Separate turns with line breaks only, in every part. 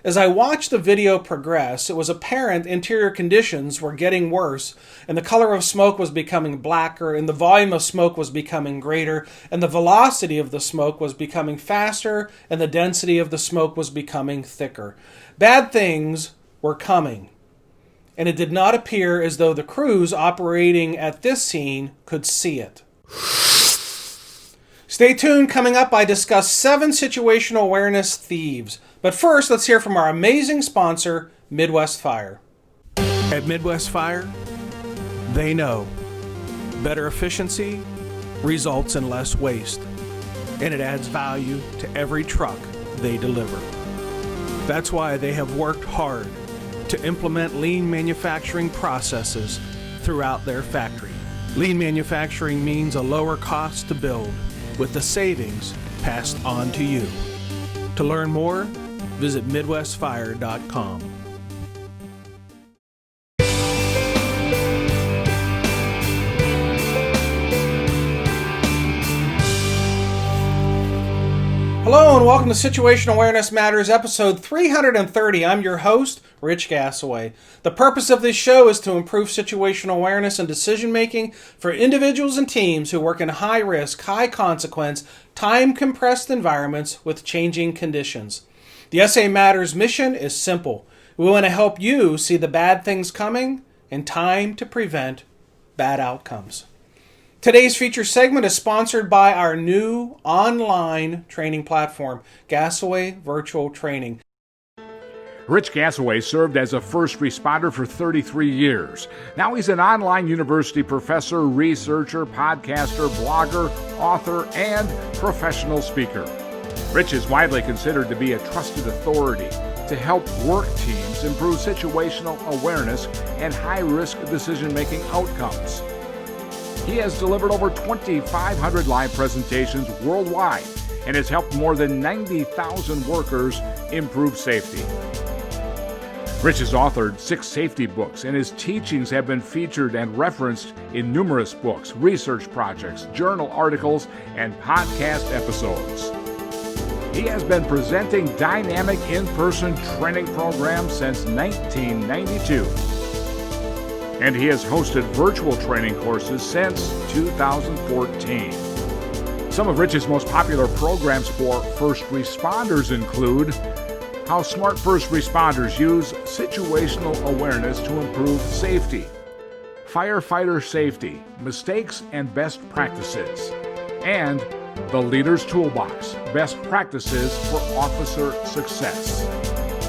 As I watched the video progress, it was apparent interior conditions were getting worse, and the color of smoke was becoming blacker, and the volume of smoke was becoming greater, and the velocity of the smoke was becoming faster, and the density of the smoke was becoming thicker. Bad things were coming, and it did not appear as though the crews operating at this scene could see it. Stay tuned. Coming up, I discuss 7 situational awareness thieves. But first, let's hear from our amazing sponsor, Midwest Fire. At Midwest Fire, they know better efficiency results in less waste, and it adds value to every truck they deliver. That's why they have worked hard to implement lean manufacturing processes throughout their factory. Lean manufacturing means a lower cost to build, with the savings passed on to you. To learn more, visit MidwestFire.com. Hello and welcome to Situational Awareness Matters, episode 330. I'm your host, Rich Gassaway. The purpose of this show is to improve situational awareness and decision-making for individuals and teams who work in high-risk, high-consequence, time-compressed environments with changing conditions. The SA Matters mission is simple. We want to help you see the bad things coming in time to prevent bad outcomes. Today's feature segment is sponsored by our new online training platform, Gassaway Virtual Training.
Rich Gassaway served as a first responder for 33 years. Now he's an online university professor, researcher, podcaster, blogger, author, and professional speaker. Rich is widely considered to be a trusted authority to help work teams improve situational awareness and high-risk decision-making outcomes. He has delivered over 2,500 live presentations worldwide and has helped more than 90,000 workers improve safety. Rich has authored 6 safety books, and his teachings have been featured and referenced in numerous books, research projects, journal articles, and podcast episodes. He has been presenting dynamic in-person training programs since 1992. And he has hosted virtual training courses since 2014. Some of Rich's most popular programs for first responders include how smart first responders use situational awareness to improve safety, firefighter safety, mistakes and best practices, and the Leader's Toolbox, best practices for officer success.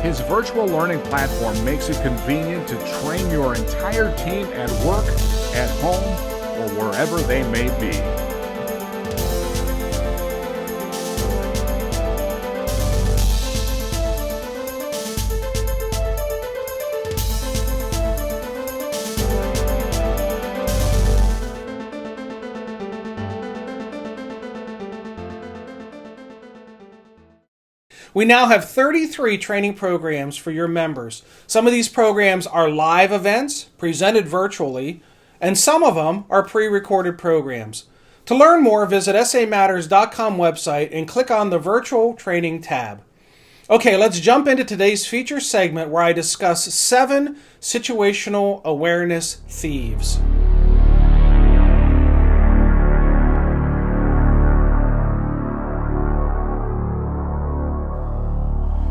His virtual learning platform makes it convenient to train your entire team at work, at home, or wherever they may be.
We now have 33 training programs for your members. Some of these programs are live events presented virtually, and some of them are pre-recorded programs. To learn more, visit samatters.com website and click on the Virtual Training tab. Okay, let's jump into today's feature segment where I discuss 7 situational awareness thieves.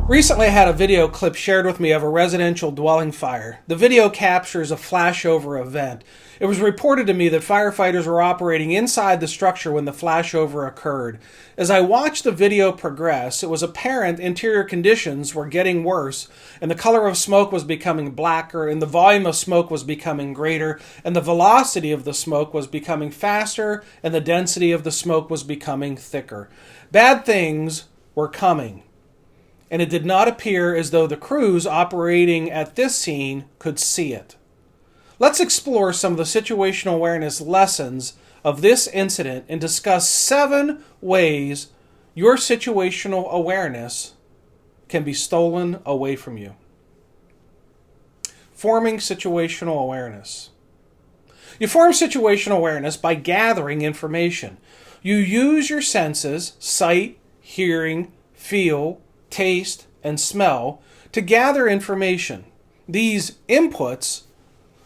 Recently, I had a video clip shared with me of a residential dwelling fire. The video captures a flashover event. It was reported to me that firefighters were operating inside the structure when the flashover occurred. As I watched the video progress, it was apparent interior conditions were getting worse, and the color of smoke was becoming blacker, and the volume of smoke was becoming greater, and the velocity of the smoke was becoming faster, and the density of the smoke was becoming thicker. Bad things were coming, and it did not appear as though the crews operating at this scene could see it. Let's explore some of the situational awareness lessons of this incident and discuss 7 ways your situational awareness can be stolen away from you. Forming situational awareness. You form situational awareness by gathering information. You use your senses, sight, hearing, feel, taste, and smell to gather information. These inputs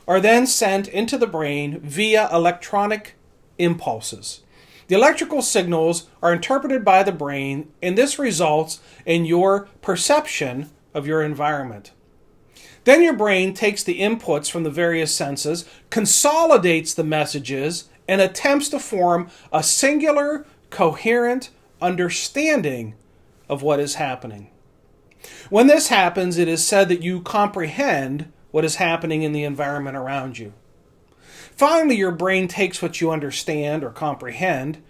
are then sent into the brain via electronic impulses. The electrical signals are interpreted by the brain, and this results in your perception of your environment. Then your brain takes the inputs from the various senses, consolidates the messages, and attempts to form a singular, coherent understanding of what is happening. When this happens, it is said that you comprehend what is happening in the environment around you. Finally, your brain takes what you understand or comprehend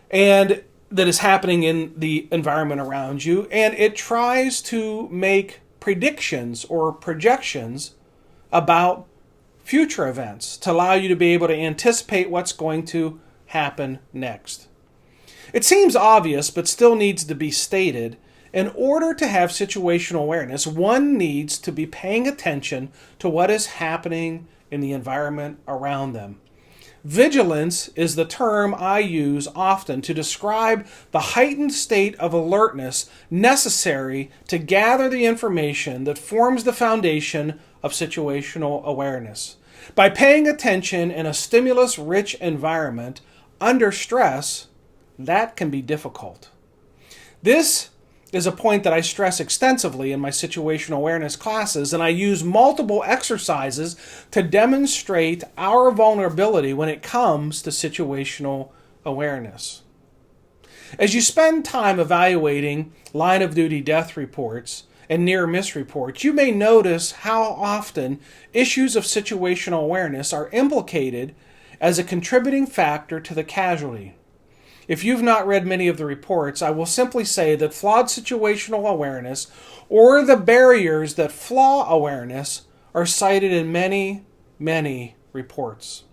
and that is happening in the environment around you, and it tries to make predictions or projections about future events to allow you to be able to anticipate what's going to happen next. It seems obvious, but still needs to be stated. In order to have situational awareness, one needs to be paying attention to what is happening in the environment around them. Vigilance is the term I use often to describe the heightened state of alertness necessary to gather the information that forms the foundation of situational awareness. By paying attention in a stimulus-rich environment under stress, that can be difficult. This is a point that I stress extensively in my situational awareness classes, and I use multiple exercises to demonstrate our vulnerability when it comes to situational awareness. As you spend time evaluating line of duty death reports and near miss reports, you may notice how often issues of situational awareness are implicated as a contributing factor to the casualty. If you've not read many of the reports, I will simply say that flawed situational awareness or the barriers that flaw awareness are cited in many, many reports.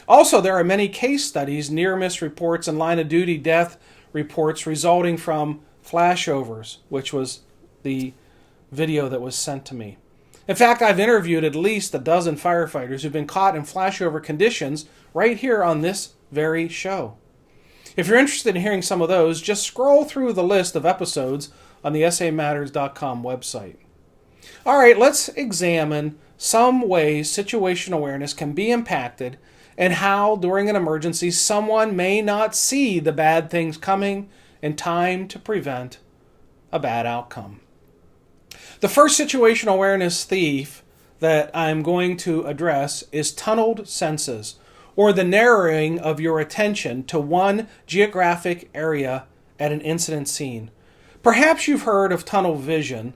Also, there are many case studies, near-miss reports, and line-of-duty death reports resulting from flashovers, which was the video that was sent to me. In fact, I've interviewed at least a dozen firefighters who've been caught in flashover conditions right here on this very show. If you're interested in hearing some of those, just scroll through the list of episodes on the SAMatters.com website. All right, let's examine some ways situational awareness can be impacted and how, during an emergency, someone may not see the bad things coming in time to prevent a bad outcome. The first situational awareness thief that I'm going to address is tunneled senses, or the narrowing of your attention to one geographic area at an incident scene. Perhaps you've heard of tunnel vision,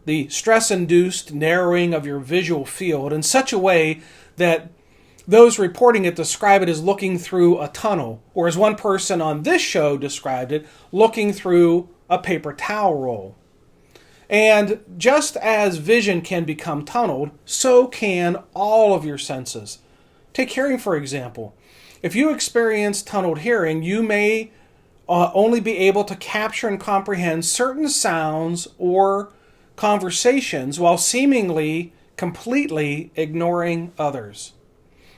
the stress-induced narrowing of your visual field in such a way that those reporting it describe it as looking through a tunnel, or as one person on this show described it, looking through a paper towel roll. And just as vision can become tunneled, so can all of your senses. Take hearing, for example. If you experience tunneled hearing, you may only be able to capture and comprehend certain sounds or conversations while seemingly completely ignoring others.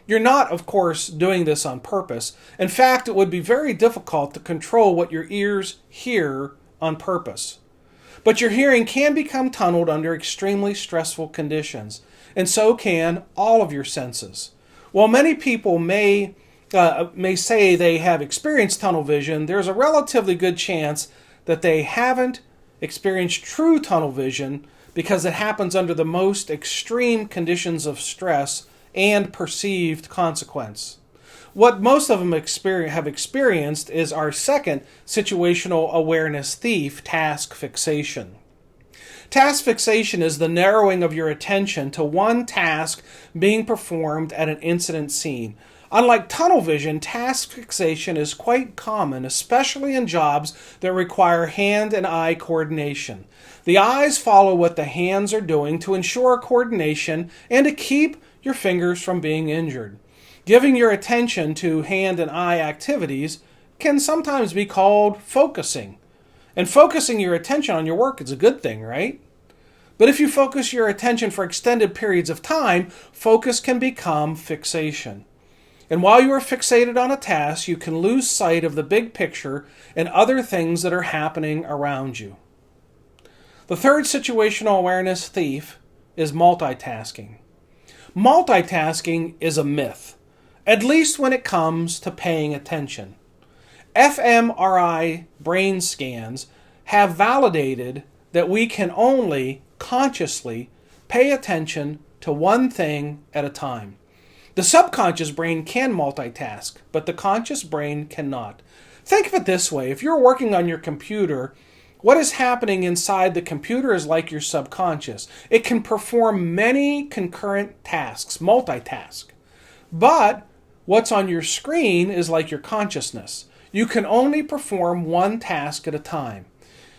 You're not, of course, doing this on purpose. In fact, it would be very difficult to control what your ears hear on purpose. But your hearing can become tunneled under extremely stressful conditions, and so can all of your senses. While many people may say they have experienced tunnel vision, there's a relatively good chance that they haven't experienced true tunnel vision because it happens under the most extreme conditions of stress and perceived consequence. What most of them have experienced is our second situational awareness thief, task fixation. Task fixation is the narrowing of your attention to one task being performed at an incident scene. Unlike tunnel vision, task fixation is quite common, especially in jobs that require hand and eye coordination. The eyes follow what the hands are doing to ensure coordination and to keep your fingers from being injured. Giving your attention to hand and eye activities can sometimes be called focusing. And focusing your attention on your work is a good thing, right? But if you focus your attention for extended periods of time, focus can become fixation. And while you are fixated on a task, you can lose sight of the big picture and other things that are happening around you. The third situational awareness thief is multitasking. Multitasking is a myth, at least when it comes to paying attention. fMRI brain scans have validated that we can only consciously pay attention to one thing at a time. The subconscious brain can multitask, but the conscious brain cannot. Think of it this way. If you're working on your computer, what is happening inside the computer is like your subconscious. It can perform many concurrent tasks, multitask. But what's on your screen is like your consciousness. You can only perform one task at a time.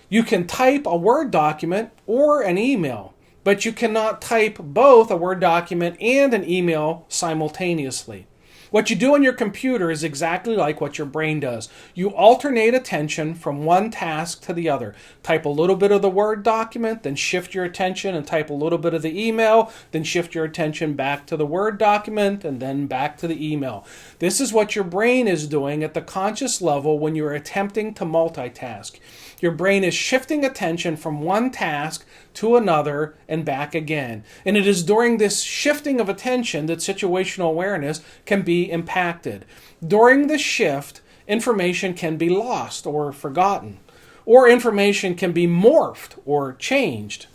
You can type a Word document or an email, but you cannot type both a Word document and an email simultaneously. What you do on your computer is exactly like what your brain does. You alternate attention from one task to the other. Type a little bit of the Word document, then shift your attention and type a little bit of the email, then shift your attention back to the Word document and then back to the email. This is what your brain is doing at the conscious level when you're attempting to multitask. Your brain is shifting attention from one task to another and back again. And it is during this shifting of attention that situational awareness can be impacted. During the shift, information can be lost or forgotten, or information can be morphed or changed.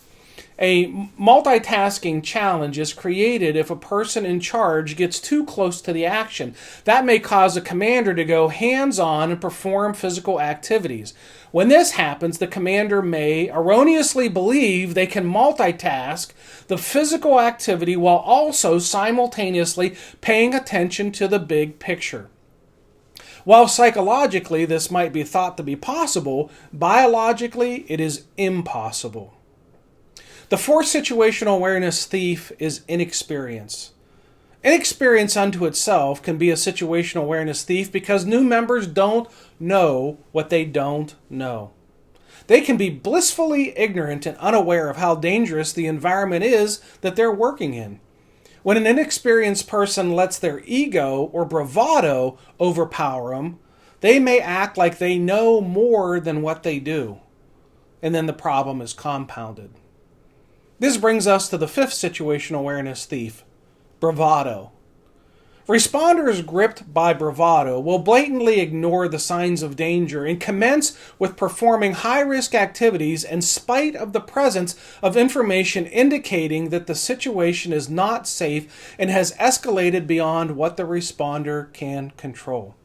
A multitasking challenge is created if a person in charge gets too close to the action. That may cause a commander to go hands-on and perform physical activities. When this happens, the commander may erroneously believe they can multitask the physical activity while also simultaneously paying attention to the big picture. While psychologically this might be thought to be possible, biologically it is impossible. The fourth situational awareness thief is inexperience. Inexperience unto itself can be a situational awareness thief because new members don't know what they don't know. They can be blissfully ignorant and unaware of how dangerous the environment is that they're working in. When an inexperienced person lets their ego or bravado overpower them, they may act like they know more than what they do. And then the problem is compounded. This brings us to the fifth situational awareness thief, bravado. Responders gripped by bravado will blatantly ignore the signs of danger and commence with performing high-risk activities in spite of the presence of information indicating that the situation is not safe and has escalated beyond what the responder can control.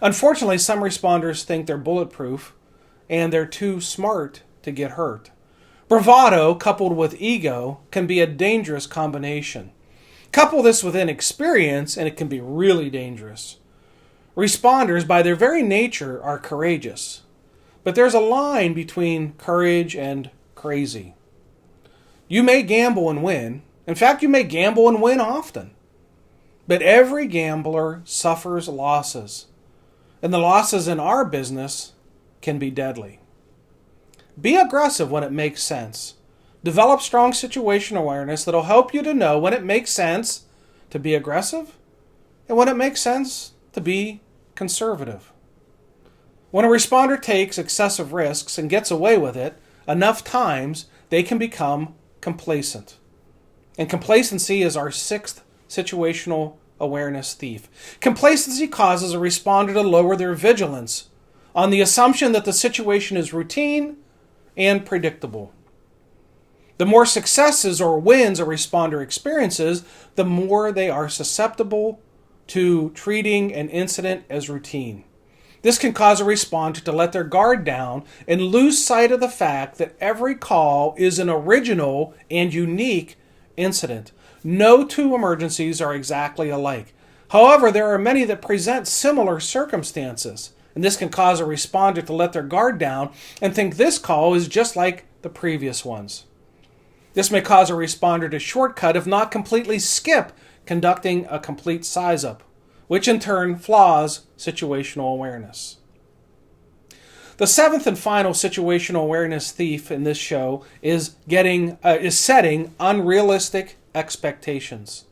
Unfortunately, some responders think they're bulletproof and they're too smart to get hurt. Bravado coupled with ego can be a dangerous combination. Couple this with inexperience, and it can be really dangerous. Responders, by their very nature, are courageous. But there's a line between courage and crazy. You may gamble and win. In fact, you may gamble and win often. But every gambler suffers losses. And the losses in our business can be deadly. Be aggressive when it makes sense. Develop strong situational awareness that'll help you to know when it makes sense to be aggressive and when it makes sense to be conservative. When a responder takes excessive risks and gets away with it enough times, they can become complacent. And complacency is our sixth situational awareness thief. Complacency causes a responder to lower their vigilance on the assumption that the situation is routine and predictable. The more successes or wins a responder experiences, the more they are susceptible to treating an incident as routine. This can cause a responder to let their guard down and lose sight of the fact that every call is an original and unique incident. No two emergencies are exactly alike. However, there are many that present similar circumstances, and this can cause a responder to let their guard down and think this call is just like the previous ones. This may cause a responder to shortcut, if not completely skip, conducting a complete size-up, which in turn flaws situational awareness. The seventh and final situational awareness thief in this show is setting unrealistic expectations.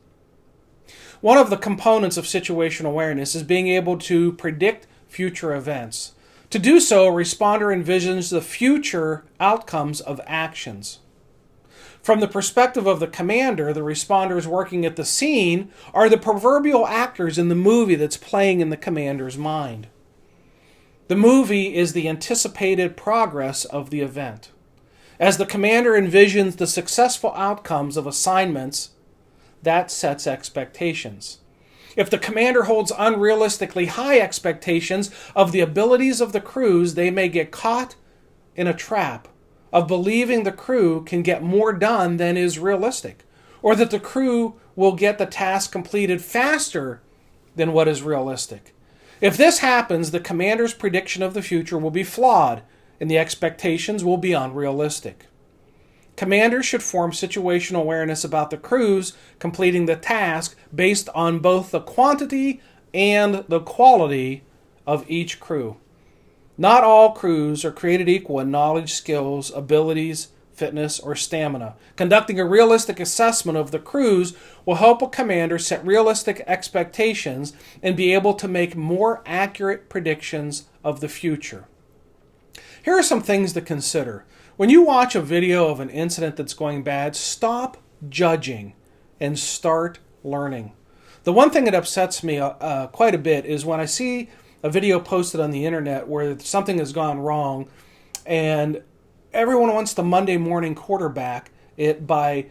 One of the components of situational awareness is being able to predict future events. To do so, a responder envisions the future outcomes of actions. From the perspective of the commander, the responders working at the scene are the proverbial actors in the movie that's playing in the commander's mind. The movie is the anticipated progress of the event. As the commander envisions the successful outcomes of assignments, that sets expectations. If the commander holds unrealistically high expectations of the abilities of the crews, they may get caught in a trap of believing the crew can get more done than is realistic, or that the crew will get the task completed faster than what is realistic. If this happens, the commander's prediction of the future will be flawed, and the expectations will be unrealistic. Commanders should form situational awareness about the crews completing the task based on both the quantity and the quality of each crew. Not all crews are created equal in knowledge, skills, abilities, fitness, or stamina. Conducting a realistic assessment of the crews will help a commander set realistic expectations and be able to make more accurate predictions of the future. Here are some things to consider. When you watch a video of an incident that's going bad, stop judging and start learning. The one thing that upsets me quite a bit is when I see a video posted on the internet where something has gone wrong and everyone wants to Monday morning quarterback it by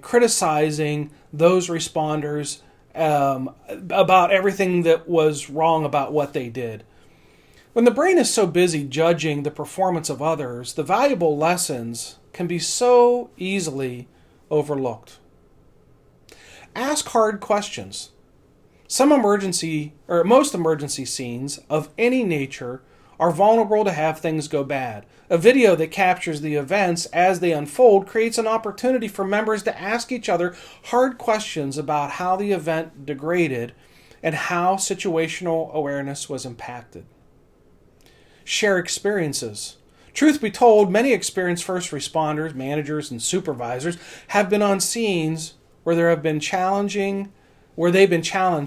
criticizing those responders about everything that was wrong about what they did. When the brain is so busy judging the performance of others, the valuable lessons can be so easily overlooked. Ask hard questions. Most emergency scenes of any nature are vulnerable to have things go bad. A video that captures the events as they unfold creates an opportunity for members to ask each other hard questions about how the event degraded and how situational awareness was impacted. Share experiences. Truth be told, many experienced first responders, managers, and supervisors have been on scenes where they've been challenged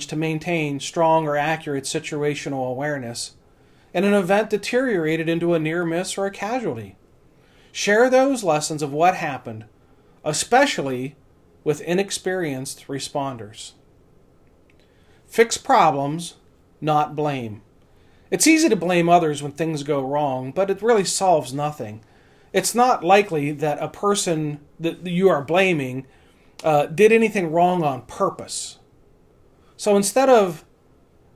to maintain strong or accurate situational awareness, and an event deteriorated into a near miss or a casualty. Share those lessons of what happened, especially with inexperienced responders. Fix problems, not blame. It's easy to blame others when things go wrong, but it really solves nothing. It's not likely that a person that you are blaming did anything wrong on purpose. So instead,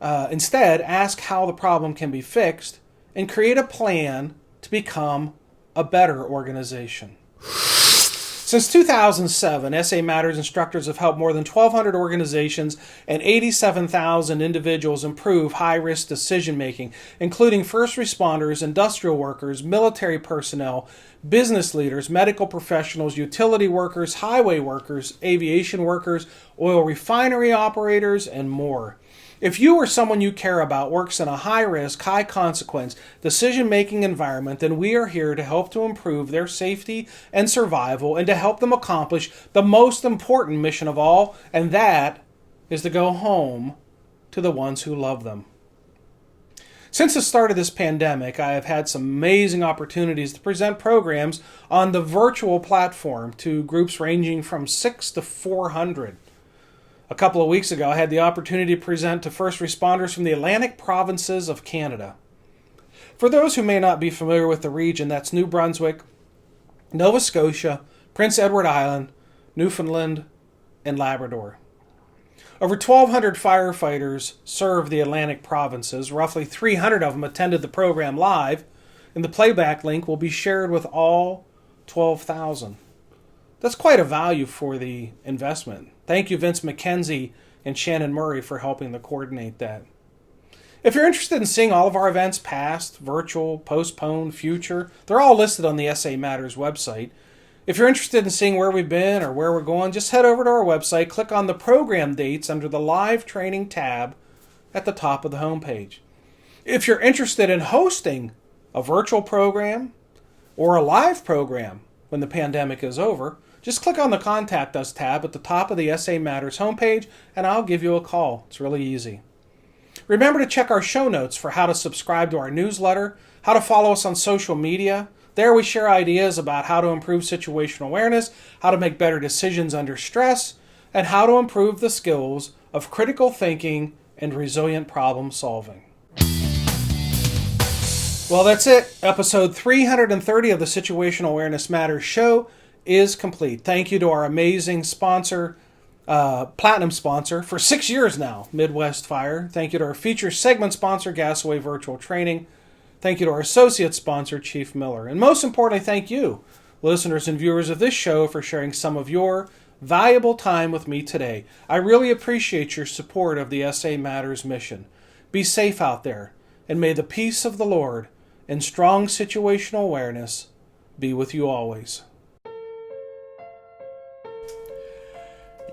ask how the problem can be fixed and create a plan to become a better organization. Since 2007, SA Matters instructors have helped more than 1,200 organizations and 87,000 individuals improve high-risk decision-making, including first responders, industrial workers, military personnel, business leaders, medical professionals, utility workers, highway workers, aviation workers, oil refinery operators, and more. If you or someone you care about works in a high-risk, high-consequence, decision-making environment, then we are here to help to improve their safety and survival and to help them accomplish the most important mission of all, and that is to go home to the ones who love them. Since the start of this pandemic, I have had some amazing opportunities to present programs on the virtual platform to groups ranging from 6 to 400. A couple of weeks ago, I had the opportunity to present to first responders from the Atlantic provinces of Canada. For those who may not be familiar with the region, that's New Brunswick, Nova Scotia, Prince Edward Island, Newfoundland, and Labrador. Over 1,200 firefighters serve the Atlantic provinces. Roughly 300 of them attended the program live, and the playback link will be shared with all 12,000. That's quite a value for the investment. Thank you, Vince McKenzie and Shannon Murray, for helping to coordinate that. If you're interested in seeing all of our events, past, virtual, postponed, future, they're all listed on the SA Matters website. If you're interested in seeing where we've been or where we're going, just head over to our website, click on the program dates under the live training tab at the top of the homepage. If you're interested in hosting a virtual program or a live program when the pandemic is over, just click on the Contact Us tab at the top of the SA Matters homepage, and I'll give you a call. It's really easy. Remember to check our show notes for how to subscribe to our newsletter, how to follow us on social media. There we share ideas about how to improve situational awareness, how to make better decisions under stress, and how to improve the skills of critical thinking and resilient problem solving. Well, that's it. Episode 330 of the Situational Awareness Matters show is complete. Thank you to our amazing sponsor, platinum sponsor for 6 years now, Midwest Fire. Thank you to our feature segment sponsor, Gasaway Virtual Training. Thank you to our associate sponsor, Chief Miller. And most importantly, thank you, listeners and viewers of this show, for sharing some of your valuable time with me today. I really appreciate your support of the SA Matters mission. Be safe out there, and may the peace of the Lord and strong situational awareness be with you always.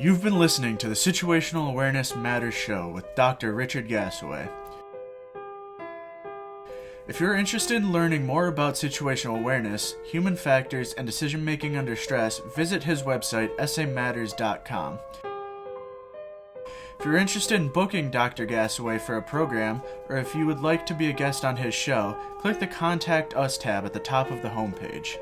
You've been listening to the Situational Awareness Matters show with Dr. Richard Gasaway. If you're interested in learning more about situational awareness, human factors, and decision-making under stress, visit his website, samatters.com. If you're interested in booking Dr. Gasaway for a program, or if you would like to be a guest on his show, click the Contact Us tab at the top of the homepage.